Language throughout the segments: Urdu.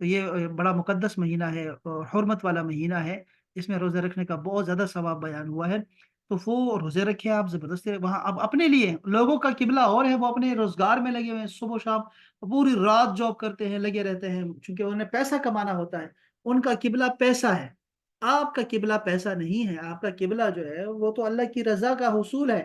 تو یہ بڑا مقدس مہینہ ہے اور حرمت والا مہینہ ہے، اس میں روزے رکھنے کا بہت زیادہ ثواب بیان ہوا ہے۔ تو وہ روزے رکھے آپ زبردستی وہاں، اب اپنے لیے لوگوں کا قبلہ اور ہے، وہ اپنے روزگار میں لگے ہوئے ہیں، صبح و شام پوری رات جاب کرتے ہیں، لگے رہتے ہیں، چونکہ انہیں پیسہ کمانا ہوتا ہے، ان کا قبلہ پیسہ ہے۔ آپ کا قبلہ پیسہ نہیں ہے، آپ کا قبلہ جو ہے وہ تو اللہ کی رضا کا حصول ہے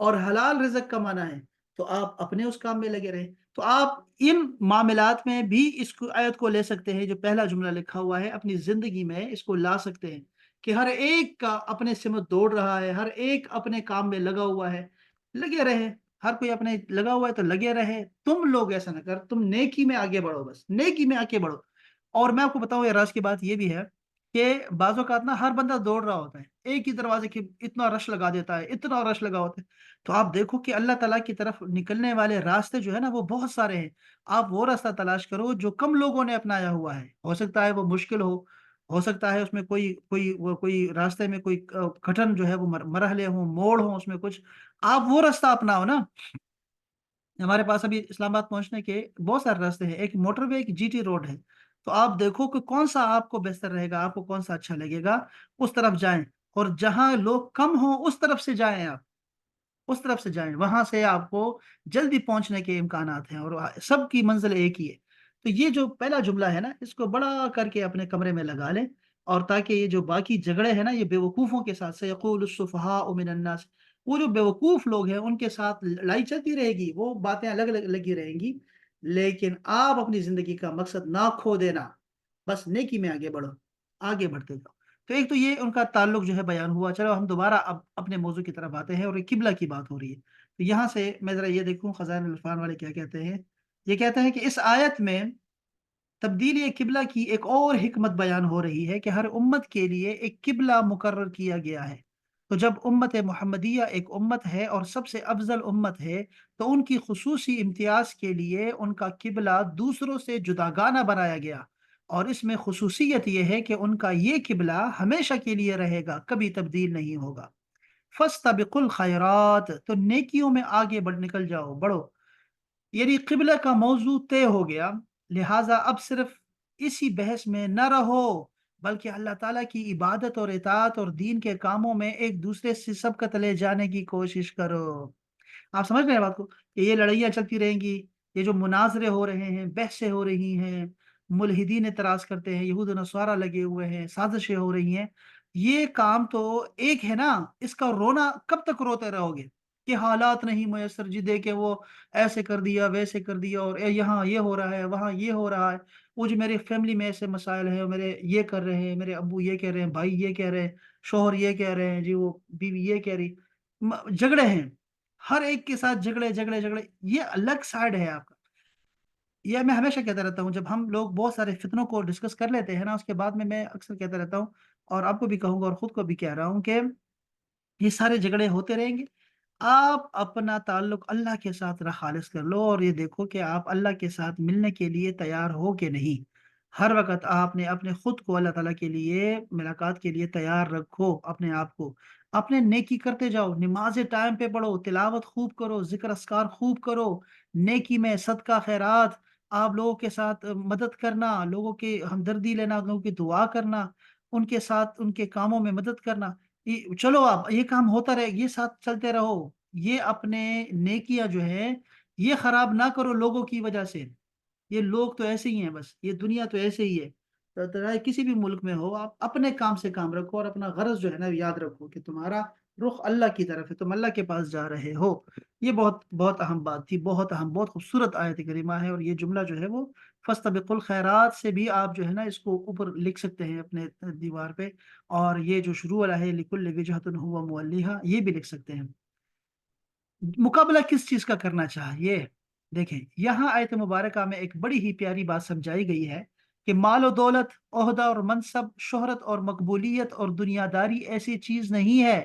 اور حلال رزق کمانا ہے، تو آپ اپنے اس کام میں لگے رہیں۔ تو آپ ان معاملات میں بھی اس کو آیت کو لے سکتے ہیں، جو پہلا جملہ لکھا ہوا ہے، اپنی زندگی میں اس کو لا سکتے ہیں کہ ہر ایک کا اپنے سمت دوڑ رہا ہے، ہر ایک اپنے کام میں لگا ہوا ہے، لگے رہے، ہر کوئی اپنے لگا ہوا ہے تو لگے رہے۔ تم لوگ ایسا نہ کر، تم نیکی میں آگے بڑھو، بس نیکی میں آگے بڑھو۔ اور میں آپ کو بتاؤں، یہ راز کی بات یہ بھی ہے کہ بعض اوقات نا ہر بندہ دوڑ رہا ہوتا ہے ایک ہی دروازے کی، اتنا رش لگا دیتا ہے، اتنا رش لگا ہوتا ہے، تو آپ دیکھو کہ اللہ تعالیٰ کی طرف نکلنے والے راستے جو ہے نا وہ بہت سارے ہیں۔ آپ وہ راستہ تلاش کرو جو کم لوگوں نے اپنایا ہوا ہے، ہو سکتا ہے وہ مشکل ہو سکتا ہے اس میں کوئی راستے میں کوئی کٹھن جو ہے وہ مرحلے ہوں، موڑ ہوں، اس میں کچھ، آپ وہ راستہ اپناؤ نا۔ ہمارے پاس ابھی اسلام آباد پہنچنے کے بہت سارے راستے ہیں، ایک موٹر وے، ایک جی ٹی روڈ ہے، تو آپ دیکھو کہ کون سا آپ کو بہتر رہے گا، آپ کو کون سا اچھا لگے گا، اس طرف جائیں، اور جہاں لوگ کم ہوں اس طرف سے جائیں، آپ اس طرف سے جائیں، وہاں سے آپ کو جلدی پہنچنے کے امکانات ہیں، اور سب کی منزل ایک ہی ہے۔ تو یہ جو پہلا جملہ ہے نا، اس کو بڑا کر کے اپنے کمرے میں لگا لیں، اور تاکہ یہ جو باقی جھگڑے ہیں نا یہ بے وقوفوں کے ساتھ، سیقول السفہاء من الناس، وہ جو بے وقوف لوگ ہیں ان کے ساتھ لڑائی چلتی رہے گی، وہ باتیں الگ الگ لگی رہیں گی، لیکن آپ اپنی زندگی کا مقصد نہ کھو دینا، بس نیکی میں آگے بڑھو، آگے بڑھتے جاؤ۔ تو ایک تو یہ ان کا تعلق جو ہے بیان ہوا۔ چلو ہم دوبارہ اب اپنے موضوع کی طرف آتے ہیں، اور یہ قبلہ کی بات ہو رہی ہے، تو یہاں سے میں ذرا یہ دیکھوں خزائن العرفان والے کیا کہتے ہیں۔ یہ کہتے ہیں کہ اس آیت میں تبدیلی قبلہ کی ایک اور حکمت بیان ہو رہی ہے کہ ہر امت کے لیے ایک قبلہ مقرر کیا گیا ہے۔ تو جب امت محمدیہ ایک امت ہے اور سب سے افضل امت ہے، تو ان کی خصوصی امتیاز کے لیے ان کا قبلہ دوسروں سے جداگانہ بنایا گیا، اور اس میں خصوصیت یہ ہے کہ ان کا یہ قبلہ ہمیشہ کے لیے رہے گا، کبھی تبدیل نہیں ہوگا۔ فاستبقوا الخیرات، تو نیکیوں میں آگے نکل جاؤ، بڑھو، یعنی قبلہ کا موضوع طے ہو گیا، لہٰذا اب صرف اسی بحث میں نہ رہو، بلکہ اللہ تعالیٰ کی عبادت اور اطاعت اور دین کے کاموں میں ایک دوسرے سے سبقت لے جانے کی کوشش کرو۔ آپ سمجھ رہے ہیں بات کو، کہ یہ لڑائیاں چلتی رہیں گی، یہ جو مناظرے ہو رہے ہیں، بحثیں ہو رہی ہیں، ملحدین اعتراض کرتے ہیں، یہود و نصارہ لگے ہوئے ہیں، سازشیں ہو رہی ہیں، یہ کام تو ایک ہے نا، اس کا رونا کب تک روتے رہو گے کہ حالات نہیں میسر، جی دیکھے وہ ایسے کر دیا، ویسے کر دیا، اور یہاں یہ ہو رہا ہے، وہاں یہ ہو رہا ہے، وہ جو میرے فیملی میں ایسے مسائل ہیں، میرے یہ کر رہے ہیں، میرے ابو یہ کہہ رہے ہیں، بھائی یہ کہہ رہے ہیں، شوہر یہ کہہ رہے ہیں، جی وہ بیوی یہ کہہ رہی، جھگڑے ہیں، ہر ایک کے ساتھ جھگڑے جھگڑے جھگڑے، یہ الگ سائڈ ہے آپ کا۔ یہ میں ہمیشہ کہتا رہتا ہوں، جب ہم لوگ بہت سارے فتنوں کو ڈسکس کر لیتے ہیں نا، اس کے بعد میں اکثر کہتا رہتا ہوں، اور آپ کو بھی کہوں گا اور خود کو بھی کہہ رہا ہوں کہ یہ سارے جھگڑے ہوتے رہیں گے، آپ اپنا تعلق اللہ کے ساتھ خالص کر لو، اور یہ دیکھو کہ آپ اللہ کے ساتھ ملنے کے لیے تیار ہو کہ نہیں۔ ہر وقت آپ نے اپنے خود کو اللہ تعالیٰ کے لیے ملاقات کے لیے تیار رکھو، اپنے آپ کو، اپنے نیکی کرتے جاؤ، نمازیں ٹائم پہ پڑھو، تلاوت خوب کرو، ذکر اذکار خوب کرو، نیکی میں صدقہ خیرات، آپ لوگوں کے ساتھ مدد کرنا، لوگوں کی ہمدردی لینا، لوگوں کی دعا کرنا، ان کے ساتھ ان کے کاموں میں مدد کرنا، چلو آپ یہ کام ہوتا رہے، یہ ساتھ چلتے رہو، یہ اپنے نیکیاں جو ہے یہ خراب نہ کرو لوگوں کی وجہ سے، یہ لوگ تو ایسے ہی ہیں، بس یہ دنیا تو ایسے ہی ہے، تو چاہے کسی بھی ملک میں ہو، آپ اپنے کام سے کام رکھو، اور اپنا غرض جو ہے نا یاد رکھو کہ تمہارا رخ اللہ کی طرف ہے، تم اللہ کے پاس جا رہے ہو۔ یہ بہت بہت اہم بات تھی، بہت اہم، بہت خوبصورت آیت کریمہ ہے، اور یہ جملہ جو ہے وہ فاستبقوا الخیرات سے بھی آپ جو ہے نا اس کو اوپر لکھ سکتے ہیں اپنے دیوار پہ، اور یہ جو شروع والا ہے لِكُلِّ وِجْهَةٍ هُوَ مُوَلِّيهَا، یہ بھی لکھ سکتے ہیں۔ مقابلہ کس چیز کا کرنا چاہیے؟ دیکھیں یہاں آیت مبارکہ میں ایک بڑی ہی پیاری بات سمجھائی گئی ہے کہ مال و دولت، عہدہ اور منصب، شہرت اور مقبولیت اور دنیا داری ایسی چیز نہیں ہے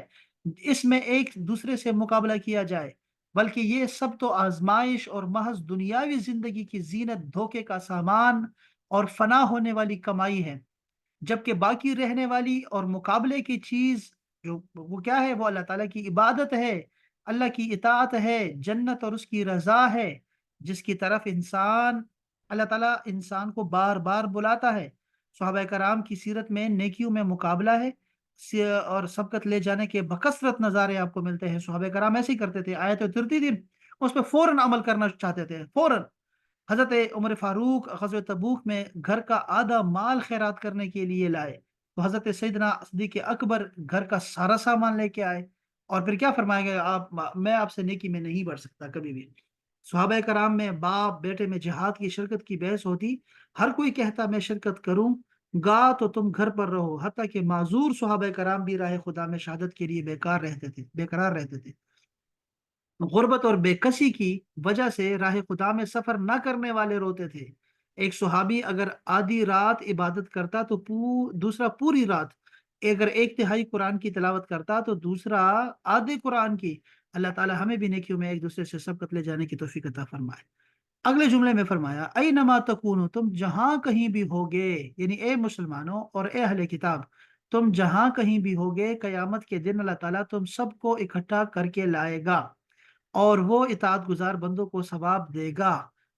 اس میں ایک دوسرے سے مقابلہ کیا جائے، بلکہ یہ سب تو آزمائش اور محض دنیاوی زندگی کی زینت، دھوکے کا سامان اور فنا ہونے والی کمائی ہے، جبکہ باقی رہنے والی اور مقابلے کی چیز جو وہ کیا ہے، وہ اللہ تعالیٰ کی عبادت ہے، اللہ کی اطاعت ہے، جنت اور اس کی رضا ہے، جس کی طرف انسان اللہ تعالیٰ انسان کو بار بار بلاتا ہے۔ صحابہ کرام کی سیرت میں نیکیوں میں مقابلہ ہے، اور سبقت لے جانے کے بکثرت نظارے آپ کو ملتے ہیں۔ صحابہ کرام ایسے ہی کرتے تھے، آیت اترتی تھی اس پہ فوراً عمل کرنا چاہتے تھے، فوراً۔ حضرت عمر فاروق غزوہ تبوک میں گھر کا آدھا مال خیرات کرنے کے لیے لائے، تو حضرت سیدنا صدیق اکبر گھر کا سارا سامان لے کے آئے، اور پھر کیا فرمائیں گے آپ، میں آپ سے نیکی میں نہیں بڑھ سکتا کبھی بھی۔ صحابہ کرام میں باپ بیٹے میں جہاد کی شرکت کی بحث ہوتی، ہر کوئی کہتا میں شرکت کروں گا تو تم گھر پر رہو، حتیٰ کہ معذور صحابہ کرام بھی راہ خدا میں شہادت کے لیے بیقرار رہتے تھے۔ غربت اور بے کسی کی وجہ سے راہ خدا میں سفر نہ کرنے والے روتے تھے۔ ایک صحابی اگر آدھی رات عبادت کرتا تو دوسرا پوری رات، اگر ایک تہائی قرآن کی تلاوت کرتا تو دوسرا آدھے قرآن کی۔ اللہ تعالی ہمیں بھی نیکیوں میں ایک دوسرے سے سبقت لے جانے کی توفیق عطا فرمائے۔ اگلے جملے میں فرمایا اینما تکونو، تم جہاں کہیں بھی ہوگے، یعنی اے مسلمانوں اور اے اہل کتاب، تم جہاں کہیں بھی ہوگے، قیامت کے دن اللہ تعالیٰ تم سب کو اکٹھا کر کے لائے گا، اور وہ اطاعت گزار بندوں کو ثواب دے گا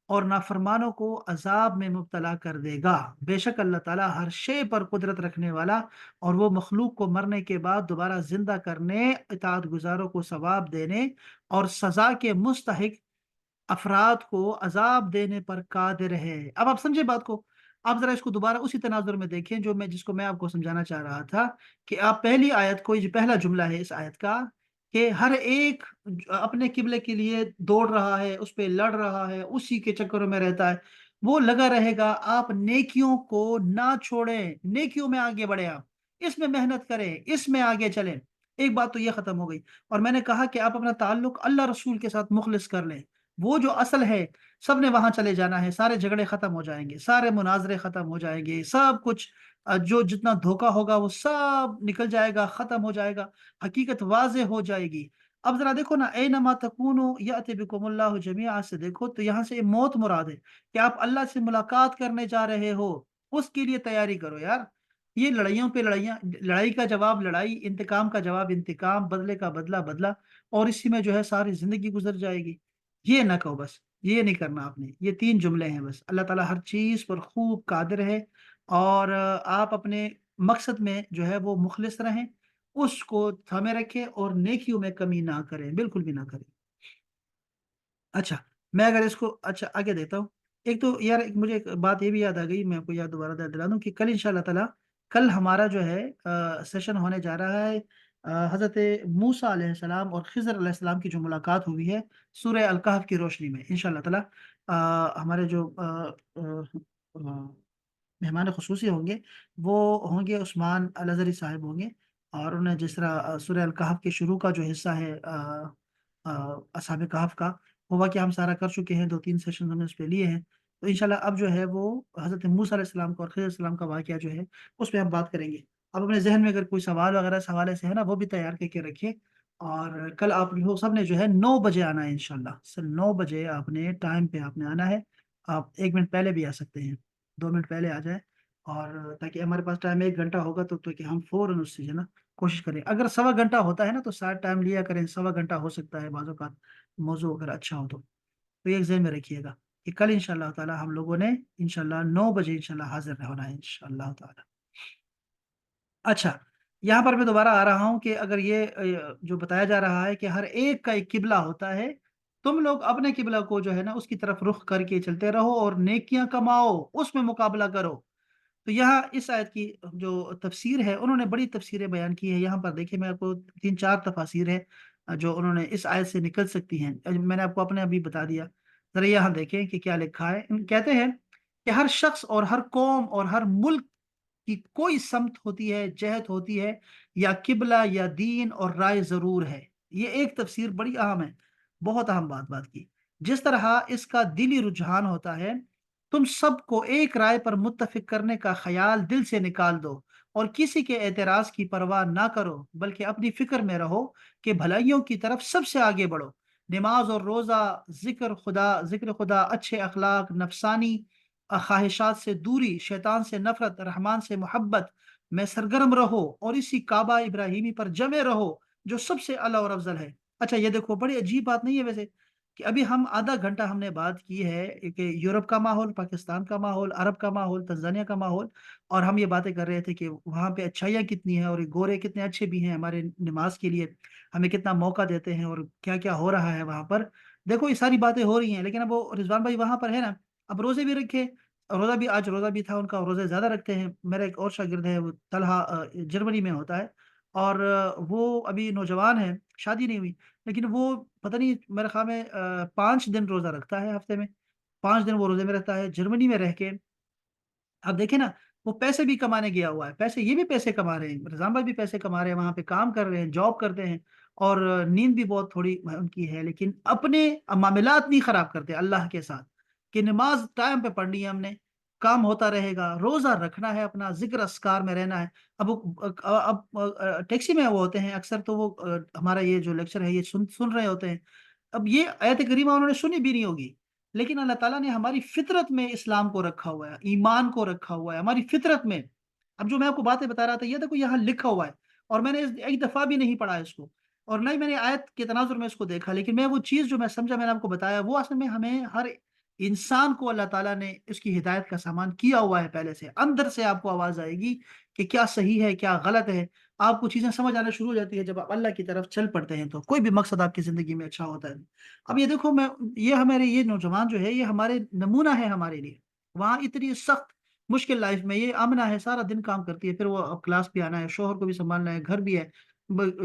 اور نافرمانوں کو عذاب میں مبتلا کر دے گا۔ بے شک اللہ تعالیٰ ہر شے پر قدرت رکھنے والا، اور وہ مخلوق کو مرنے کے بعد دوبارہ زندہ کرنے، اطاعت گزاروں کو ثواب دینے اور سزا کے مستحق افراد کو عذاب دینے پر قادر ہے۔ اب آپ سمجھے بات کو، آپ ذرا اس کو دوبارہ اسی تناظر میں دیکھیں جس کو میں آپ کو سمجھانا چاہ رہا تھا، کہ آپ پہلی آیت کو، یہ پہلا جملہ ہے اس آیت کا، کہ ہر ایک اپنے قبلے کے لیے دوڑ رہا ہے، اس پہ لڑ رہا ہے، اسی کے چکروں میں رہتا ہے، وہ لگا رہے گا۔ آپ نیکیوں کو نہ چھوڑیں، نیکیوں میں آگے بڑھیں، آپ اس میں محنت کریں، اس میں آگے چلیں۔ ایک بات تو یہ ختم ہو گئی، اور میں نے کہا کہ آپ اپنا تعلق اللہ رسول کے ساتھ مخلص کر لیں، وہ جو اصل ہے، سب نے وہاں چلے جانا ہے، سارے جھگڑے ختم ہو جائیں گے، سارے مناظرے ختم ہو جائیں گے، سب کچھ جو جتنا دھوکا ہوگا وہ سب نکل جائے گا، ختم ہو جائے گا، حقیقت واضح ہو جائے گی۔ اب ذرا دیکھو نا، اینما تکونو یأتی بکم اللہ جمیعا سے دیکھو تو یہاں سے موت مراد ہے، کہ آپ اللہ سے ملاقات کرنے جا رہے ہو، اس کے لیے تیاری کرو یار۔ یہ لڑائیوں پہ لڑائیاں، لڑائی کا جواب لڑائی، انتقام کا جواب انتقام، بدلے کا بدلہ بدلہ، اور اسی میں جو ہے ساری زندگی گزر جائے گی۔ یہ نہ کہو، بس یہ نہیں کرنا آپ نے۔ یہ تین جملے ہیں بس، اللہ تعالیٰ ہر چیز پر خوب قادر ہے، اور آپ اپنے مقصد میں جو ہے وہ مخلص رہیں، اس کو تھامے رکھیں، اور نیکیوں میں کمی نہ کریں، بالکل بھی نہ کریں۔ اچھا، میں اگر اس کو اچھا آگے دیتا ہوں، ایک تو یار مجھے ایک بات یہ بھی یاد آ گئی، میں آپ کو یاد دوبارہ یاد دلا دوں کہ کل انشاءاللہ تعالیٰ، کل ہمارا جو ہے سیشن ہونے جا رہا ہے حضرت موسیٰ علیہ السلام اور خضر علیہ السلام کی جو ملاقات ہوئی ہے سورہ الکہف کی روشنی میں، انشاءاللہ تعالیٰ ہمارے جو مہمان خصوصی ہوں گے، وہ ہوں گے عثمان الازہری صاحب ہوں گے، اور انہیں جس طرح سورہ الکہف کے شروع کا جو حصہ ہے اصحاب کہف کا، وہ واقعہ ہم سارا کر چکے ہیں، 2-3 سیشن ہم نے اس پہ لیے ہیں، تو انشاءاللہ اب جو ہے وہ حضرت موسیٰ علیہ السلام کا اور خضر علیہ السلام کا واقعہ جو ہے اس پہ ہم بات کریں گے۔ اب اپنے ذہن میں اگر کوئی سوال وغیرہ اس حوالے سے ہے نا، وہ بھی تیار کر کے رکھیے، اور کل آپ لوگ سب نے جو ہے 9 بجے آنا ہے، انشاءاللہ سر 9 بجے آپ نے ٹائم پہ آپ نے آنا ہے۔ آپ 1 منٹ پہلے بھی آ سکتے ہیں، 2 منٹ پہلے آ جائیں، اور تاکہ ہمارے پاس ٹائم 1 گھنٹہ ہوگا تو کہ ہم فوراً اس سے جو ہے نا کوشش کریں۔ اگر سوا گھنٹہ ہوتا ہے نا تو شاید ٹائم لیا کریں، سوا گھنٹہ ہو سکتا ہے بعض اوقات، موضوع اگر اچھا ہو تو یہ ذہن میں رکھیے گا کہ کل انشاءاللہ تعالی ہم لوگوں نے انشاءاللہ 9 بجے انشاءاللہ حاضر ہونا ہے انشاءاللہ تعالی۔ اچھا، یہاں پر میں دوبارہ آ رہا ہوں کہ اگر یہ جو بتایا جا رہا ہے کہ ہر ایک کا ایک قبلہ ہوتا ہے، تم لوگ اپنے قبلہ کو جو ہے نا اس کی طرف رخ کر کے چلتے رہو اور نیکیاں کماؤ، اس میں مقابلہ کرو۔ تو یہاں اس آیت کی جو تفسیر ہے، انہوں نے بڑی تفسیریں بیان کی ہے۔ یہاں پر دیکھیں، میں آپ کو 3-4 تفاسیر ہیں جو انہوں نے اس آیت سے نکل سکتی ہیں، میں نے آپ کو اپنے ابھی بتا دیا۔ ذرا یہاں دیکھیں کہ کیا لکھا ہے، کہتے ہیں کہ ہر شخص اور ہر قوم اور ہر ملک کی کوئی سمت ہوتی ہے، جہت ہوتی ہے، یا قبلہ یا دین اور رائے ضرور ہے۔ یہ ایک تفسیر بڑی اہم ہے، بہت اہم بات کی۔ جس طرح اس کا دلی رجحان ہوتا ہے، تم سب کو ایک رائے پر متفق کرنے کا خیال دل سے نکال دو، اور کسی کے اعتراض کی پرواہ نہ کرو، بلکہ اپنی فکر میں رہو کہ بھلائیوں کی طرف سب سے آگے بڑھو۔ نماز اور روزہ، ذکر خدا، اچھے اخلاق، نفسانی خواہشات سے دوری، شیطان سے نفرت، رحمان سے محبت میں سرگرم رہو، اور اسی کعبہ ابراہیمی پر جمے رہو جو سب سے اعلیٰ اور افضل ہے۔ اچھا، یہ دیکھو بڑی عجیب بات نہیں ہے ویسے، کہ ابھی ہم آدھا گھنٹہ ہم نے بات کی ہے کہ یورپ کا ماحول، پاکستان کا ماحول، عرب کا ماحول، تنزانیہ کا ماحول، اور ہم یہ باتیں کر رہے تھے کہ وہاں پہ اچھائیاں کتنی ہیں اور گورے کتنے اچھے بھی ہیں ہمارے نماز کے لیے، ہمیں کتنا موقع دیتے ہیں اور کیا کیا ہو رہا ہے وہاں پر۔ دیکھو یہ ساری باتیں ہو رہی ہیں، لیکن اب وہ رضوان بھائی وہاں پر ہے نا، اب روزے بھی رکھے، روزہ بھی آج روزہ بھی تھا ان کا، روزے زیادہ رکھتے ہیں۔ میرا ایک اور شاگرد ہے، وہ طلحہ، جرمنی میں ہوتا ہے، اور وہ ابھی نوجوان ہے، شادی نہیں ہوئی، لیکن وہ پتہ نہیں میرے خیال میں 5 دن روزہ رکھتا ہے ہفتے میں، 5 دن وہ روزے میں رہتا ہے جرمنی میں رہ کے۔ اب دیکھیں نا، وہ پیسے بھی کمانے گیا ہوا ہے، پیسے یہ بھی پیسے کما رہے ہیں، رضام بھائی بھی پیسے کما رہے ہیں، وہاں پہ کام کر رہے ہیں، جاب کرتے ہیں، اور نیند بھی بہت تھوڑی ان کی ہے، لیکن اپنے معاملات نہیں خراب کرتے اللہ کے ساتھ، کہ نماز ٹائم پہ پڑھنی ہے ہم نے، کام ہوتا رہے گا، روزہ رکھنا ہے، اپنا ذکر اذکار میں رہنا ہے۔ اب ٹیکسی میں وہ ہوتے ہیں اکثر، تو وہ ہمارا یہ جو لیکچر ہے یہ سن رہے ہوتے ہیں۔ اب یہ آیت کریمہ انہوں نے سنی بھی نہیں ہوگی، لیکن اللہ تعالیٰ نے ہماری فطرت میں اسلام کو رکھا ہوا ہے، ایمان کو رکھا ہوا ہے ہماری فطرت میں۔ اب جو میں آپ کو باتیں بتا رہا تھا، یہ دیکھو یہاں لکھا ہوا ہے، اور میں نے ایک دفعہ بھی نہیں پڑھا اس کو، اور نہ ہی میں نے آیت کے تناظر میں اس کو دیکھا، لیکن میں وہ چیز جو میں سمجھا میں نے آپ کو بتایا، وہ اصل میں ہمیں ہر انسان کو اللہ تعالیٰ نے اس کی ہدایت کا سامان کیا ہوا ہے پہلے سے، اندر سے آپ کو آواز آئے گی کہ کیا صحیح ہے کیا غلط ہے، آپ کو چیزیں سمجھ آنا شروع ہو جاتی ہے جب آپ اللہ کی طرف چل پڑتے ہیں، تو کوئی بھی مقصد آپ کی زندگی میں اچھا ہوتا ہے۔ اب یہ دیکھو، میں یہ ہمارے یہ نوجوان جو ہے یہ ہمارے نمونہ ہے ہمارے لیے، وہاں اتنی سخت مشکل لائف میں یہ آمنہ ہے، سارا دن کام کرتی ہے، پھر وہ اب کلاس بھی آنا ہے، شوہر کو بھی سنبھالنا ہے، گھر بھی ہے،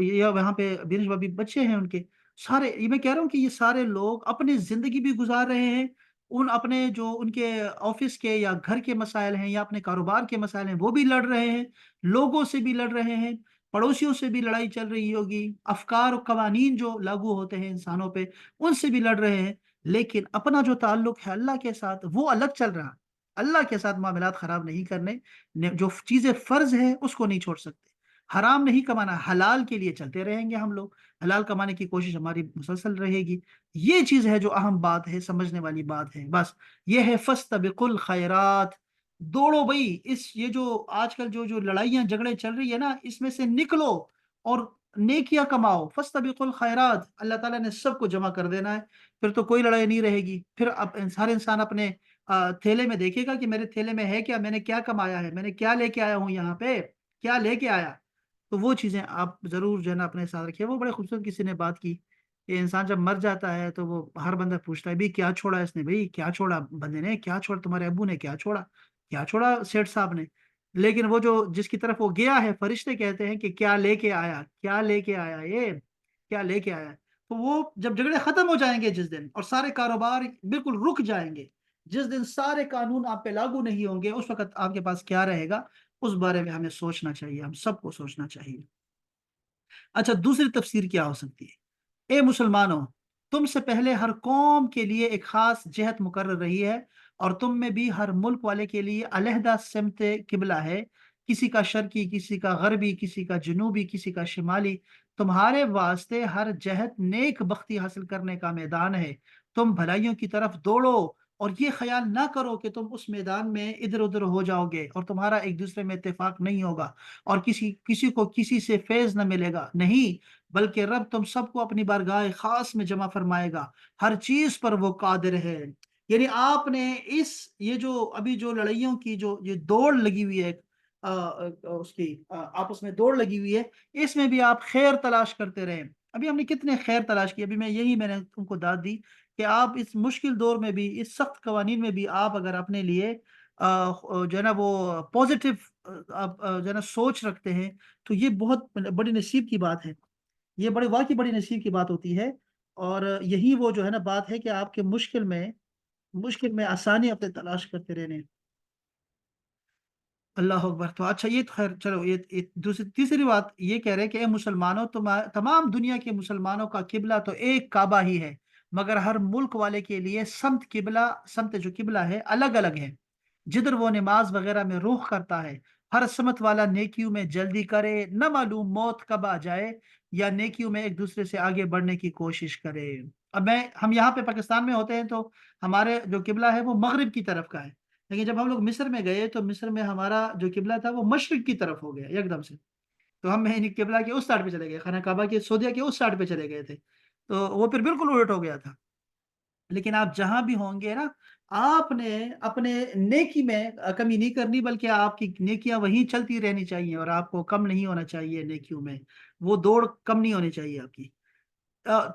یہ وہاں پہ بینش بھابی بچے ہیں ان کے سارے، یہ میں کہہ رہا ہوں کہ یہ سارے لوگ اپنی زندگی بھی گزار رہے ہیں، ان اپنے جو ان کے آفس کے یا گھر کے مسائل ہیں یا اپنے کاروبار کے مسائل ہیں وہ بھی لڑ رہے ہیں، لوگوں سے بھی لڑ رہے ہیں، پڑوسیوں سے بھی لڑائی چل رہی ہوگی، افکار و قوانین جو لاگو ہوتے ہیں انسانوں پہ ان سے بھی لڑ رہے ہیں، لیکن اپنا جو تعلق ہے اللہ کے ساتھ وہ الگ چل رہا ہے۔ اللہ کے ساتھ معاملات خراب نہیں کرنے، جو چیزیں فرض ہیں اس کو نہیں چھوڑ سکتے، حرام نہیں کمانا، حلال کے لیے چلتے رہیں گے ہم لوگ، حلال کمانے کی کوشش ہماری مسلسل رہے گی۔ یہ چیز ہے جو اہم بات ہے، سمجھنے والی بات ہے، بس یہ ہے فاستبقوا الخیرات، دوڑو بھائی، یہ جو آج کل جو لڑائیاں جھگڑے چل رہی ہے نا، اس میں سے نکلو اور نیکیاں کماؤ، فاستبقوا الخیرات، اللہ تعالیٰ نے سب کو جمع کر دینا ہے، پھر تو کوئی لڑائی نہیں رہے گی، پھر اب ہر انسان اپنے تھیلے میں دیکھے گا کہ میرے تھیلے میں ہے کیا، میں نے کیا کمایا ہے، میں نے کیا لے کے آیا ہوں یہاں پہ، کیا لے کے آیا۔ تو وہ چیزیں آپ ضرور جو ہے نا اپنے ساتھ رکھیے۔ وہ بڑے خوبصورت کسی نے بات کی کہ انسان جب مر جاتا ہے تو وہ ہر بندہ پوچھتا ہے بھی کیا چھوڑا اس نے، بھائی کیا چھوڑا، بندے نے کیا چھوڑا، تمہارے ابو نے کیا چھوڑا، کیا چھوڑا سیٹ صاحب نے، لیکن وہ جو جس کی طرف وہ گیا ہے، فرشتے کہتے ہیں کہ کیا لے کے آیا، کیا لے کے آیا، یہ کیا لے کے آیا۔ تو وہ جب جھگڑے ختم ہو جائیں گے جس دن، اور سارے کاروبار بالکل رک جائیں گے، جس دن سارے قانون آپ پہ لاگو نہیں ہوں گے، اس وقت آپ کے پاس کیا رہے گا، اس بارے میں ہمیں سوچنا چاہیے، ہم سب کو سوچنا چاہیے۔ اچھا، دوسری تفسیر کیا ہو سکتی ہے؟ اے مسلمانوں، تم سے پہلے ہر قوم کے لیے ایک خاص جہت مقرر رہی ہے، اور تم میں بھی ہر ملک والے کے لیے علیحدہ سمت قبلہ ہے، کسی کا شرقی، کسی کا غربی، کسی کا جنوبی، کسی کا شمالی، تمہارے واسطے ہر جہت نیک بختی حاصل کرنے کا میدان ہے، تم بھلائیوں کی طرف دوڑو، اور یہ خیال نہ کرو کہ تم اس میدان میں ادھر ادھر ہو جاؤ گے اور تمہارا ایک دوسرے میں اتفاق نہیں ہوگا، اور کسی کو کسی سے فیض نہ ملے گا، نہیں، بلکہ رب تم سب کو اپنی بارگاہ خاص میں جمع فرمائے گا، ہر چیز پر وہ قادر ہے۔ یعنی آپ نے یہ جو ابھی جو لڑائیوں کی جو یہ دوڑ لگی ہوئی ہے، اس کی آپس میں دوڑ لگی ہوئی ہے، اس میں بھی آپ خیر تلاش کرتے رہیں۔ ابھی ہم نے کتنے خیر تلاش کی، ابھی میں نے تم کو داد دی کہ آپ اس مشکل دور میں بھی، اس سخت قوانین میں بھی، آپ اگر اپنے لیے جو ہے نا وہ پازیٹو آپ جو ہے نا سوچ رکھتے ہیں، تو یہ بہت بڑی نصیب کی بات ہے، یہ بڑے واقعی بڑی نصیب کی بات ہوتی ہے، اور یہی وہ جو ہے نا بات ہے کہ آپ کے مشکل میں آسانی اپنے تلاش کرتے رہنے۔ اللہ اکبر۔ تو اچھا، یہ تو خیر چلو، یہ دوسری تیسری بات یہ کہہ رہے کہ اے مسلمانوں، تمام دنیا کے مسلمانوں کا قبلہ تو ایک کعبہ ہی ہے، مگر ہر ملک والے کے لیے سمت جو قبلہ ہے الگ الگ ہے، جدھر وہ نماز وغیرہ میں رخ کرتا ہے، ہر سمت والا نیکیوں میں جلدی کرے، نہ معلوم موت کب آ جائے، یا نیکیوں میں ایک دوسرے سے آگے بڑھنے کی کوشش کرے۔ اب ہم یہاں پہ پاکستان میں ہوتے ہیں تو ہمارے جو قبلہ ہے وہ مغرب کی طرف کا ہے، لیکن جب ہم لوگ مصر میں گئے تو مصر میں ہمارا جو قبلہ تھا وہ مشرق کی طرف ہو گیا ایک دم سے، تو ہم قبلہ کے اس سائڈ پہ چلے گئے، خانہ کعبہ کے سعودیہ کے اس سائڈ پہ چلے گئے تھے، تو وہ پھر بالکل الٹ ہو گیا تھا۔ لیکن آپ جہاں بھی ہوں گے نا، آپ نے اپنے نیکی میں کمی نہیں کرنی، بلکہ آپ کی نیکیاں وہیں چلتی رہنی چاہیے اور آپ کو کم نہیں ہونا چاہیے نیکیوں میں، وہ دوڑ کم نہیں ہونی چاہیے آپ کی۔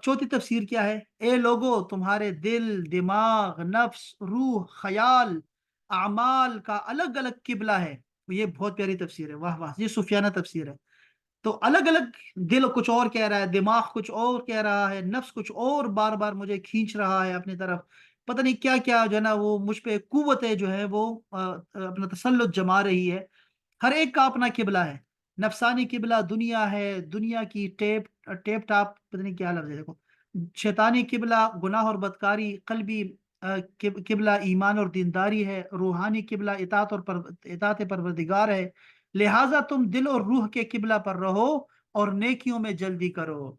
چوتھی تفسیر کیا ہے؟ اے لوگو، تمہارے دل، دماغ، نفس، روح، خیال، اعمال کا الگ الگ قبلہ ہے۔ یہ بہت پیاری تفسیر ہے، واہ واہ، یہ صوفیانہ تفسیر ہے۔ تو الگ الگ، دل کچھ اور کہہ رہا ہے، دماغ کچھ اور کہہ رہا ہے، نفس کچھ اور بار بار مجھے کھینچ رہا ہے اپنی طرف، پتہ نہیں کیا کیا جو ہے نا، وہ مجھ پہ قوتیں جو ہے وہ اپنا تسلط جما رہی ہے۔ ہر ایک کا اپنا قبلہ ہے۔ نفسانی قبلہ دنیا ہے، دنیا کی ٹیپ ٹاپ، پتہ نہیں کیا لفظ ہے دیکھو۔ شیطانی قبلہ گناہ اور بدکاری، قلبی قبلہ ایمان اور دینداری ہے، روحانی قبلہ اطاعت پروردگار ہے۔ لہٰذا تم دل اور روح کے قبلہ پر رہو اور نیکیوں میں جلدی کرو۔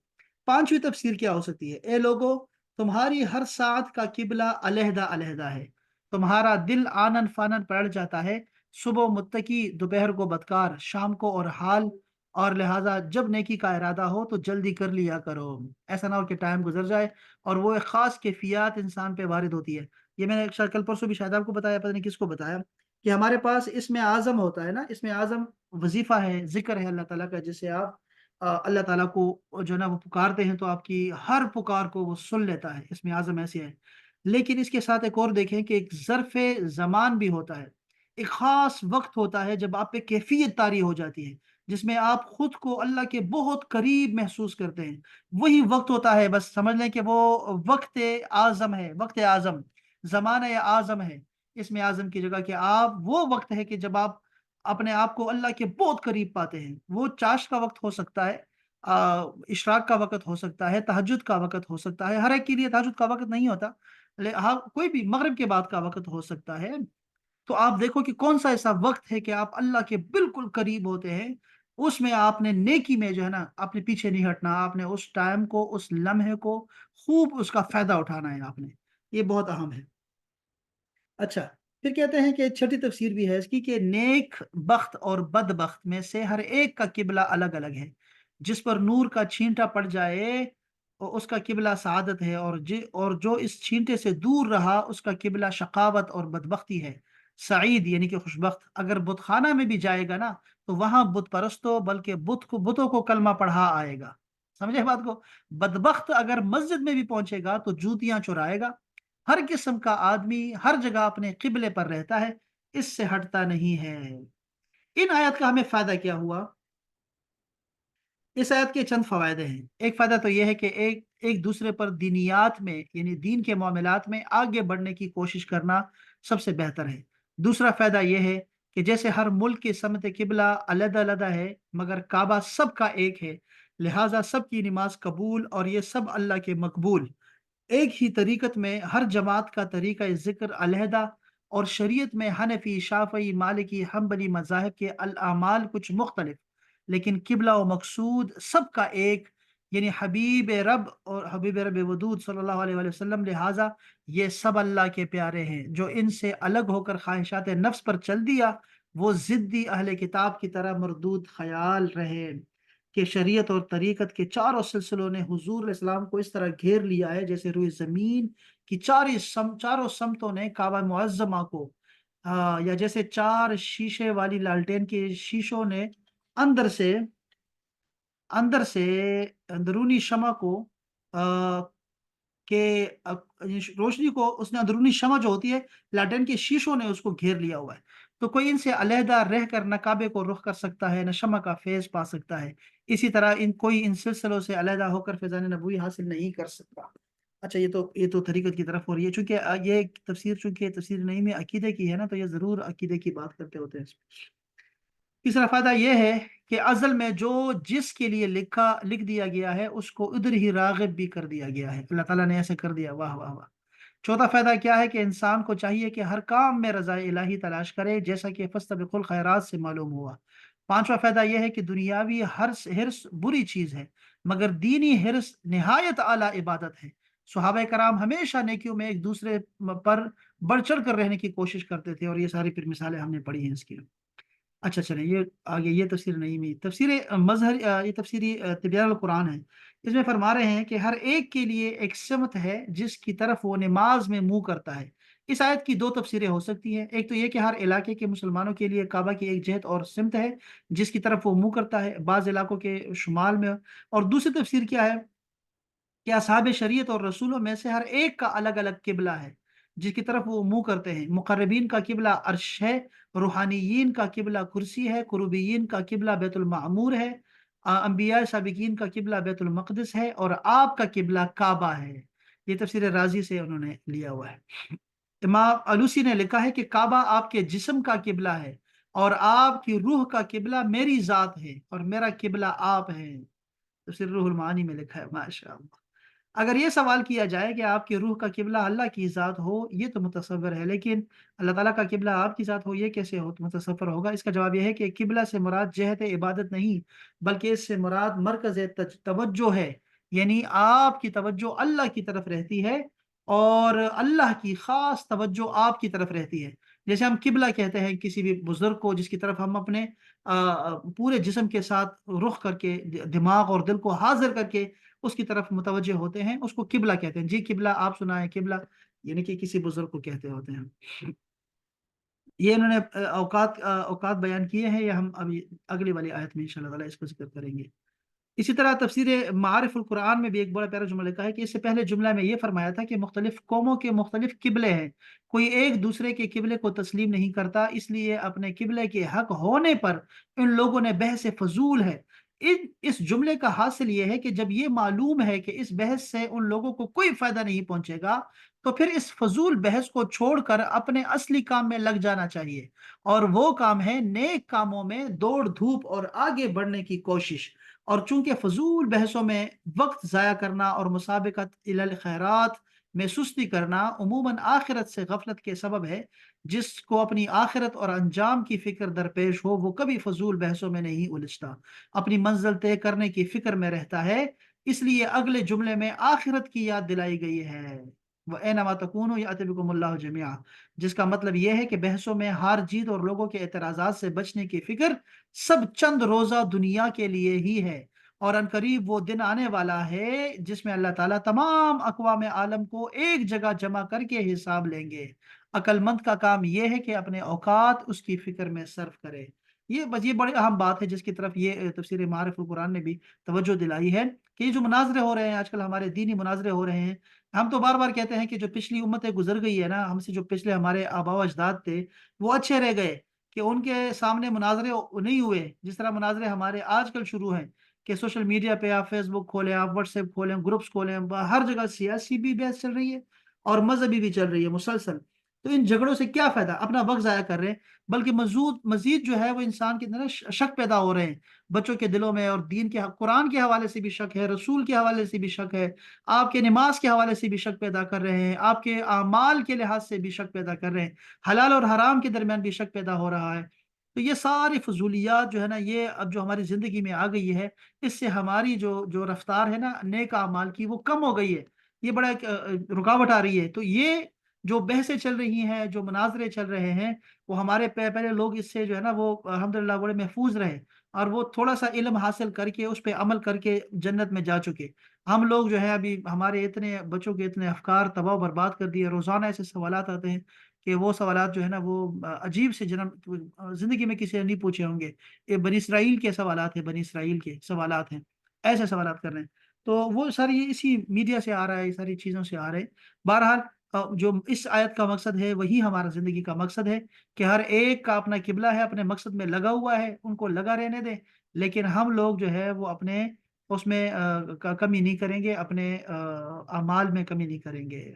پانچویں تفسیر کیا ہو سکتی ہے؟ اے لوگو، تمہاری ہر ساعت کا قبلہ علیحدہ علیحدہ ہے۔ تمہارا دل آنن فانن پلٹ جاتا ہے، صبح متقی، دوپہر کو بدکار، شام کو اور حال، اور لہٰذا جب نیکی کا ارادہ ہو تو جلدی کر لیا کرو، ایسا نہ ہو کہ ٹائم گزر جائے اور وہ ایک خاص کیفیات انسان پہ وارد ہوتی ہے۔ یہ میں نے شاید کل پرسوں بھی شاید آپ کو بتایا، پتہ نہیں کس کو بتایا، کہ ہمارے پاس اسم اعظم ہوتا ہے نا، اسم اعظم وظیفہ ہے، ذکر ہے اللہ تعالیٰ کا، جسے آپ اللہ تعالیٰ کو جو ہے نا وہ پکارتے ہیں تو آپ کی ہر پکار کو وہ سن لیتا ہے، اسم اعظم ایسے ہے۔ لیکن اس کے ساتھ ایک اور دیکھیں کہ ایک ظرف زمان بھی ہوتا ہے، ایک خاص وقت ہوتا ہے جب آپ پہ کیفیت طاری ہو جاتی ہے، جس میں آپ خود کو اللہ کے بہت قریب محسوس کرتے ہیں، وہی وقت ہوتا ہے، بس سمجھ لیں کہ وہ وقت اعظم ہے، وقت اعظم، زمانہ اعظم ہے اس میں اعظم کی جگہ، کہ آپ وہ وقت ہے کہ جب آپ اپنے آپ کو اللہ کے بہت قریب پاتے ہیں۔ وہ چاشت کا وقت ہو سکتا ہے، اشراق کا وقت ہو سکتا ہے، تہجد کا وقت ہو سکتا ہے، ہر ایک کے لیے تہجد کا وقت نہیں ہوتا، ہاں کوئی بھی مغرب کے بعد کا وقت ہو سکتا ہے۔ تو آپ دیکھو کہ کون سا ایسا وقت ہے کہ آپ اللہ کے بالکل قریب ہوتے ہیں، اس میں آپ نے نیکی میں جو ہے نا اپنے پیچھے نہیں ہٹنا، آپ نے اس ٹائم کو، اس لمحے کو خوب اس کا فائدہ اٹھانا ہے آپ نے، یہ بہت اہم ہے۔ اچھا، پھر کہتے ہیں کہ چھٹی تفسیر بھی ہے اس کی، کہ نیک بخت اور بد بخت میں سے ہر ایک کا قبلہ الگ الگ ہے۔ جس پر نور کا چھینٹا پڑ جائے اور اس کا قبلہ سعادت ہے، اور جو اس چھینٹے سے دور رہا اس کا قبلہ شقاوت اور بدبختی ہے۔ سعید یعنی کہ خوشبخت اگر بت خانہ میں بھی جائے گا نا، تو وہاں بت پرستوں بلکہ بتوں کو کلمہ پڑھا آئے گا، سمجھے بات کو؟ بدبخت اگر مسجد میں بھی پہنچے گا تو جوتیاں چرائے گا۔ ہر قسم کا آدمی ہر جگہ اپنے قبلے پر رہتا ہے، اس سے ہٹتا نہیں ہے۔ ان آیت کا ہمیں فائدہ کیا ہوا؟ اس آیت کے چند فوائد ہیں۔ ایک فائدہ تو یہ ہے کہ ایک دوسرے پر دینیات میں یعنی دین کے معاملات میں آگے بڑھنے کی کوشش کرنا سب سے بہتر ہے۔ دوسرا فائدہ یہ ہے کہ جیسے ہر ملک کی سمت قبلہ علیحدہ علیحدہ ہے، مگر کعبہ سب کا ایک ہے، لہٰذا سب کی نماز قبول اور یہ سب اللہ کے مقبول۔ ایک ہی طریقت میں ہر جماعت کا طریقہ ذکر علیحدہ، اور شریعت میں حنفی، شافعی، مالکی، حنبلی مذاہب کے الاعمال کچھ مختلف، لیکن قبلہ و مقصود سب کا ایک، یعنی حبیب رب ودود صلی اللہ علیہ وآلہ وسلم۔ لہٰذا یہ سب اللہ کے پیارے ہیں۔ جو ان سے الگ ہو کر خواہشات نفس پر چل دیا، وہ ضدی اہل کتاب کی طرح مردود خیال رہے، کہ شریعت اور طریقت کے چاروں سلسلوں نے حضور علیہ السلام کو اس طرح گھیر لیا ہے جیسے روئے زمین کی چاروں سمتوں نے کعبہ معظمہ کو، یا جیسے چار شیشے والی لالٹین کے شیشوں نے اندر سے اندر سے اندرونی شمع کو آ، کہ روشنی کو اس نے، اندرونی شمع جو ہوتی ہے لالٹین کے شیشوں نے اس کو گھیر لیا ہوا ہے۔ تو کوئی ان سے علیحدہ رہ کر نہ کعبے کو رخ کر سکتا ہے، نہ شمع کا فیض پا سکتا ہے۔ اسی طرح کوئی ان سلسلوں سے علیحدہ ہو کر فیضان نبوی حاصل نہیں کر سکتا۔ اچھا، یہ تو طریقت کی طرف ہو رہی ہے، چونکہ یہ تفسیر چونکہ تفسیر نئی میں عقیدے کی ہے نا، تو یہ ضرور عقیدے کی بات کرتے ہوتے ہیں اس میں۔ تیسرا فائدہ یہ ہے کہ ازل میں جس کے لیے لکھ دیا گیا ہے اس کو ادھر ہی راغب بھی کر دیا گیا ہے، اللہ تعالیٰ نے ایسے کر دیا، واہ واہ واہ۔ چوتھا فائدہ کیا ہے؟ کہ انسان کو چاہیے کہ ہر کام میں رضا الہی تلاش کرے، جیسا کہ فاستبقوا الخیرات سے معلوم ہوا۔ پانچواں فائدہ یہ ہے کہ دنیاوی حرص بری چیز ہے، مگر دینی حرص نہایت اعلیٰ عبادت ہے۔ صحابہ کرام ہمیشہ نیکیوں میں ایک دوسرے پر بڑھ چڑھ کر رہنے کی کوشش کرتے تھے، اور یہ ساری پھر مثالیں ہم نے پڑھی ہیں اس کی۔ اچھا چلیں یہ آگے یہ تفسیر نعیمی تفسیر مظہر یہ تفسیری تبیان القرآن ہے، اس میں فرما رہے ہیں کہ ہر ایک کے لیے ایک سمت ہے جس کی طرف وہ نماز میں منہ کرتا ہے۔ اس آیت کی دو تفسیریں ہو سکتی ہیں، ایک تو یہ کہ ہر علاقے کے مسلمانوں کے لیے کعبہ کی ایک جہت اور سمت ہے جس کی طرف وہ منہ کرتا ہے بعض علاقوں کے شمال میں، اور دوسری تفسیر کیا ہے کہ اصحاب شریعت اور رسولوں میں سے ہر ایک کا الگ الگ قبلہ ہے جس کی طرف وہ منہ کرتے ہیں۔ مقربین کا قبلہ عرش ہے، روحانیین کا قبلہ کرسی ہے، قربیین کا قبلہ بیت المعمور ہے، انبیاء سابقین کا قبلہ بیت المقدس ہے، اور آپ کا قبلہ کعبہ ہے۔ یہ تفسیر رازی سے انہوں نے لیا ہوا ہے۔ امام علوسی نے لکھا ہے کہ کعبہ آپ کے جسم کا قبلہ ہے اور آپ کی روح کا قبلہ میری ذات ہے اور میرا قبلہ آپ ہے۔ تفسیر روح المعانی میں لکھا ہے، ماشاء اللہ۔ اگر یہ سوال کیا جائے کہ آپ کی روح کا قبلہ اللہ کی ذات ہو، یہ تو متصور ہے، لیکن اللہ تعالیٰ کا قبلہ آپ کی ذات ہو یہ کیسے ہو متصور ہوگا؟ اس کا جواب یہ ہے کہ قبلہ سے مراد جہت عبادت نہیں بلکہ اس سے مراد مرکز توجہ ہے، یعنی آپ کی توجہ اللہ کی طرف رہتی ہے اور اللہ کی خاص توجہ آپ کی طرف رہتی ہے۔ جیسے ہم قبلہ کہتے ہیں کسی بھی بزرگ کو جس کی طرف ہم اپنے پورے جسم کے ساتھ رخ کر کے دماغ اور دل کو حاضر کر کے اس کی طرف متوجہ ہوتے ہیں، اس کو قبلہ کہتے ہیں۔ جی قبلہ آپ سنا ہے، قبلہ یعنی کہ کسی بزرگ کو کہتے ہوتے ہیں۔ یہ انہوں نے اوقات بیان کیے ہیں، یہ ہم ابھی اگلی والی آیت میں انشاءاللہ تعالیٰ اس کو ذکر کریں گے۔ اسی طرح تفسیر معارف القرآن میں بھی ایک بڑا پیارا جملہ لکھا ہے کہ اس سے پہلے جملہ میں یہ فرمایا تھا کہ مختلف قوموں کے مختلف قبلے ہیں، کوئی ایک دوسرے کے قبلے کو تسلیم نہیں کرتا، اس لیے اپنے قبلے کے حق ہونے پر ان لوگوں نے بحث فضول ہے۔ اس جملے کا حاصل یہ ہے کہ جب یہ معلوم ہے کہ اس بحث سے ان لوگوں کو کوئی فائدہ نہیں پہنچے گا تو پھر اس فضول بحث کو چھوڑ کر اپنے اصلی کام میں لگ جانا چاہیے، اور وہ کام ہے نیک کاموں میں دوڑ دھوپ اور آگے بڑھنے کی کوشش۔ اور چونکہ فضول بحثوں میں وقت ضائع کرنا اور مسابقت الی الخیرات میں سستی کرنا عموماً آخرت سے غفلت کے سبب ہے، جس کو اپنی آخرت اور انجام کی فکر درپیش ہو وہ کبھی فضول بحثوں میں نہیں الجھتا، اپنی منزل طے کرنے کی فکر میں رہتا ہے۔ اس لیے اگلے جملے میں آخرت کی یاد دلائی گئی ہے، وَأَيْنَمَا تَكُونُوا يَأْتِ بِكُمُ اللَّهُ جَمِيعًا، جس کا مطلب یہ ہے کہ بحثوں میں ہار جیت اور لوگوں کے اعتراضات سے بچنے کی فکر سب چند روزہ دنیا کے لیے ہی ہے، اور ان قریب وہ دن آنے والا ہے جس میں اللہ تعالیٰ تمام اقوام عالم کو ایک جگہ جمع کر کے حساب لیں گے۔ عقل مند کا کام یہ ہے کہ اپنے اوقات اس کی فکر میں صرف کرے۔ یہ بس یہ بڑی اہم بات ہے جس کی طرف یہ تفسیر معارف القرآن نے بھی توجہ دلائی ہے کہ یہ جو مناظرے ہو رہے ہیں آج کل، ہمارے دینی مناظرے ہو رہے ہیں، ہم تو بار بار کہتے ہیں کہ جو پچھلی امتیں گزر گئی ہے نا ہم سے، جو پچھلے ہمارے آباء و اجداد تھے وہ اچھے رہ گئے کہ ان کے سامنے مناظرے نہیں ہوئے جس طرح مناظرے ہمارے آج کل شروع ہیں کہ سوشل میڈیا پہ آپ فیس بک کھولیں، آپ واٹس ایپ کھولیں، گروپس کھولیں، ہر جگہ سیاسی بھی بحث چل رہی ہے اور مذہبی بھی چل رہی ہے مسلسل۔ تو ان جھگڑوں سے کیا فائدہ؟ اپنا وقت ضائع کر رہے ہیں، بلکہ مزید جو ہے وہ انسان کے اندر شک پیدا ہو رہے ہیں بچوں کے دلوں میں، اور دین کے قرآن کے حوالے سے بھی شک ہے، رسول کے حوالے سے بھی شک ہے، آپ کے نماز کے حوالے سے بھی شک پیدا کر رہے ہیں، آپ کے اعمال کے لحاظ سے بھی شک پیدا کر رہے ہیں، حلال اور حرام کے درمیان بھی شک پیدا ہو رہا ہے۔ تو یہ ساری فضولیات جو ہے نا یہ اب جو ہماری زندگی میں آ گئی ہے، اس سے ہماری جو رفتار ہے نا نیک اعمال کی وہ کم ہو گئی ہے، یہ بڑا ایک رکاوٹ آ رہی ہے۔ تو یہ جو بحثیں چل رہی ہیں، جو مناظرے چل رہے ہیں، وہ ہمارے پہلے لوگ اس سے جو ہے نا وہ الحمدللہ بڑے محفوظ رہے اور وہ تھوڑا سا علم حاصل کر کے اس پہ عمل کر کے جنت میں جا چکے۔ ہم لوگ جو ہے ابھی ہمارے اتنے بچوں کے اتنے افکار تباہ و برباد کر دیے، روزانہ ایسے سوالات آتے ہیں کہ وہ سوالات جو ہے نا وہ عجیب سے جنم زندگی میں کسی نے نہیں پوچھے ہوں گے۔ یہ بنی اسرائیل کے سوالات ہیں، بنی اسرائیل کے سوالات ہیں، ایسے سوالات کر رہے ہیں۔ تو وہ ساری اسی میڈیا سے آ رہا ہے، یہ ساری چیزوں سے آ رہے ہیں۔ بہرحال جو اس آیت کا مقصد ہے وہی ہمارا زندگی کا مقصد ہے کہ ہر ایک کا اپنا قبلہ ہے، اپنے مقصد میں لگا ہوا ہے، ان کو لگا رہنے دیں، لیکن ہم لوگ جو ہے وہ اپنے اس میں کمی نہیں کریں گے، اپنے اعمال میں کمی نہیں کریں گے،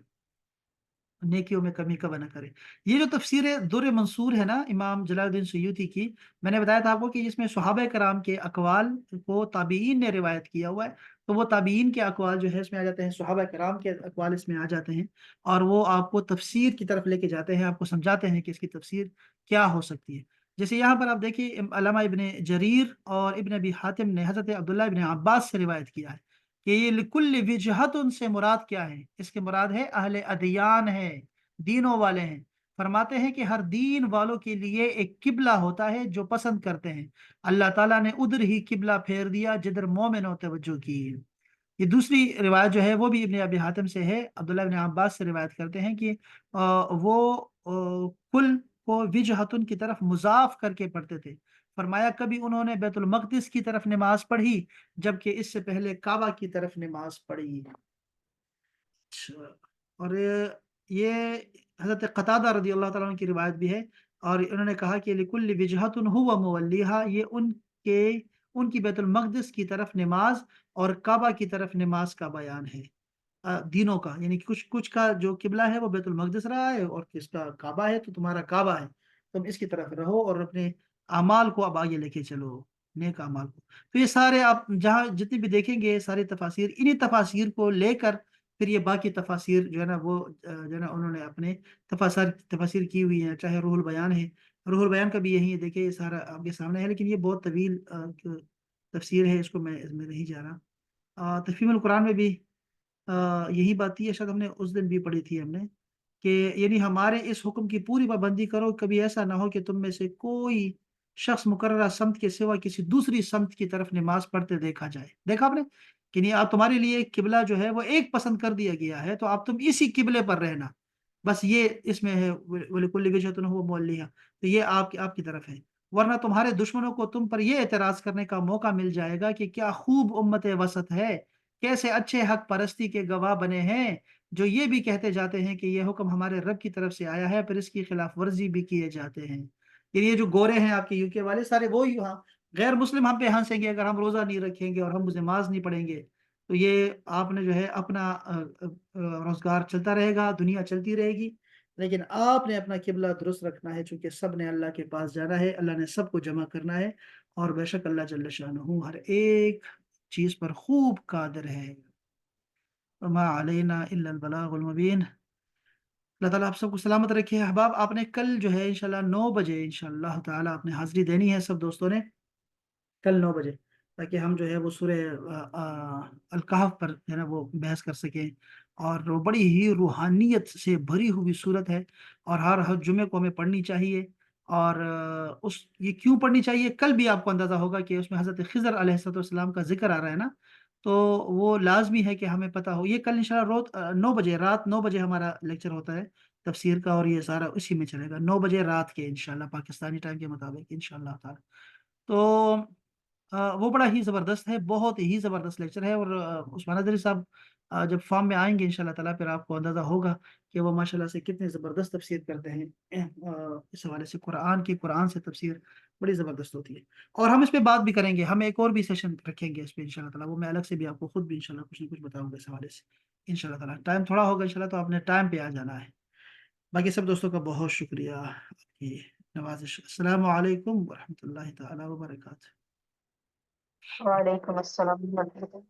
نیکیوں میں کمی کا نہ کرے۔ یہ جو تفسیر در منصور ہے نا امام جلال الدین سیوطی کی، میں نے بتایا تھا آپ کو کہ اس میں صحابہ کرام کے اقوال کو تابعین نے روایت کیا ہوا ہے، تو وہ تابعین کے اقوال جو ہے اس میں آ جاتے ہیں، صحابہ کرام کے اقوال اس میں آ جاتے ہیں، اور وہ آپ کو تفسیر کی طرف لے کے جاتے ہیں، آپ کو سمجھاتے ہیں کہ اس کی تفسیر کیا ہو سکتی ہے۔ جیسے یہاں پر آپ دیکھیے علامہ ابن جریر اور ابن ابی حاتم نے حضرت عبداللہ ابن عباس سے روایت کیا ہے کہ یہ لکل وجہت ان سے مراد کیا ہے؟ اس کے مراد ہے اہل ادیان ہے، دینوں والے ہیں۔ فرماتے ہیں کہ ہر دین والوں کے لیے ایک قبلہ ہوتا ہے جو پسند کرتے ہیں، اللہ تعالیٰ نے ادھر ہی قبلہ پھیر دیا جدھر مومنوں توجہ کی۔ یہ دوسری روایت جو ہے وہ بھی ابن ابی حاتم سے ہے، عبداللہ ابن عباس سے روایت کرتے ہیں کہ وہ کل کو وجہتن کی طرف مضاف کر کے پڑھتے تھے۔ فرمایا کبھی انہوں نے بیت المقدس کی طرف نماز پڑھی، جبکہ اس سے پہلے کعبہ کی طرف نماز پڑھی۔ اچھا، اور یہ حضرت قتادہ رضی اللہ تعالیٰ عنہ کی روایت بھی ہے، اور انہوں نے کہا کہ لکل وجہت ہوا مولیہا، یہ کے ان کی بیت المقدس کی طرف نماز اور کعبہ کی طرف نماز کا بیان ہے، دینوں کا، یعنی کہ کچھ کچھ کا جو قبلہ ہے وہ بیت المقدس رہا ہے، اور کس کا کعبہ ہے، تو تمہارا کعبہ ہے، تم اس کی طرف رہو اور اپنے اعمال کو اب آگے لے کے چلو، نیک اعمال کو۔ تو یہ سارے آپ جہاں جتنی بھی دیکھیں گے ساری تفاسیر، انہی تفاسیر کو لے کر پھر یہ باقی تفاسیر جو ہے نا وہ جو ہے نا انہوں نے اپنے تفاسیر کی ہوئی ہیں، چاہے روح البیان ہے، روح البیان کا بھی یہی ہے، دیکھیں یہ سارا آپ کے سامنے ہے، لیکن یہ بہت طویل تفسیر ہے، اس کو میں اس میں نہیں جا رہا۔ تفہیم القرآن میں بھی یہی بات تھی، شاید ہم نے اس دن بھی پڑھی تھی ہم نے، کہ یعنی ہمارے اس حکم کی پوری پابندی کرو، کبھی ایسا نہ ہو کہ تم میں سے کوئی شخص مقررہ سمت کے سوا کسی دوسری سمت کی طرف نماز پڑھتے دیکھا جائے۔ دیکھا آپ نے کہ نہیں، آپ تمہارے لیے قبلہ جو ہے وہ ایک پسند کر دیا گیا ہے، تو آپ تم اسی قبلے پر رہنا، بس یہ اس میں ہے وَلِكُلِّ وِجْهَةٌ هُوَ مُوَلِّيهَا، تو یہ آپ کی طرف ہے، ورنہ تمہارے دشمنوں کو تم پر یہ اعتراض کرنے کا موقع مل جائے گا کہ کیا خوب امت وسط ہے، کیسے اچھے حق پرستی کے گواہ بنے ہیں، جو یہ بھی کہتے جاتے ہیں کہ یہ حکم ہمارے رب کی طرف سے آیا ہے، پھر اس کی خلاف ورزی بھی کیے جاتے ہیں۔ یعنی یہ جو گورے ہیں آپ کے یو کے والے سارے وہی، ہاں غیر مسلم ہم پہ ہنسیں گے اگر ہم روزہ نہیں رکھیں گے اور ہم نماز نہیں پڑھیں گے، تو یہ آپ نے جو ہے اپنا روزگار چلتا رہے گا، دنیا چلتی رہے گی، لیکن آپ نے اپنا قبلہ درست رکھنا ہے، چونکہ سب نے اللہ کے پاس جانا ہے، اللہ نے سب کو جمع کرنا ہے، اور بے شک اللہ جل شانہ ہر ایک چیز پر خوب قادر ہے۔ وما علینا الا البلاغ المبین۔ اللہ تعالیٰ آپ سب کو سلامت رکھے۔ احباب، آپ نے کل جو ہے انشاءاللہ 9 بجے انشاءاللہ تعالیٰ آپ نے حاضری دینی ہے سب دوستوں نے، کل 9 بجے، تاکہ ہم جو ہے وہ سورہ الکہف پر جو ہے نا وہ بحث کر سکیں، اور وہ بڑی ہی روحانیت سے بھری ہوئی صورت ہے، اور ہر جمعے کو ہمیں پڑھنی چاہیے، اور یہ کیوں پڑھنی چاہیے، کل بھی آپ کو اندازہ ہوگا کہ اس میں حضرت خضر علیہ السلام کا ذکر آ رہا ہے نا، تو وہ لازمی ہے کہ ہمیں پتہ ہو۔ یہ کل انشاءاللہ روز 9 بجے، رات 9 بجے ہمارا لیکچر ہوتا ہے تفسیر کا، اور یہ سارا اسی میں چلے گا 9 بجے رات کے انشاءاللہ، پاکستانی ٹائم کے مطابق انشاءاللہ تعالی۔ تو وہ بڑا ہی زبردست ہے، بہت ہی زبردست لیکچر ہے، اور عثمان ندوی صاحب جب فارم میں آئیں گے انشاءاللہ تعالیٰ پھر آپ کو اندازہ ہوگا کہ وہ ماشاءاللہ سے کتنے زبردست تفسیر کرتے ہیں، اس حوالے سے قرآن سے تفسیر بڑی زبردست ہوتی ہے، اور ہم اس پہ بات بھی کریں گے، ہم ایک اور بھی سیشن رکھیں گے اس پہ انشاءاللہ تعالیٰ، وہ میں الگ سے بھی آپ کو خود بھی انشاءاللہ کچھ نہ کچھ بتاؤں گا اس حوالے سے انشاءاللہ تعالیٰ۔ ٹائم تھوڑا ہوگا انشاءاللہ، تو آپ نے ٹائم پہ آ جانا ہے۔ باقی سب دوستوں کا بہت شکریہ آپ کی نوازش۔ السلام علیکم ورحمۃ اللہ تعالیٰ وبرکاتہ۔ وعلیکم السلام ورحمۃ اللہ۔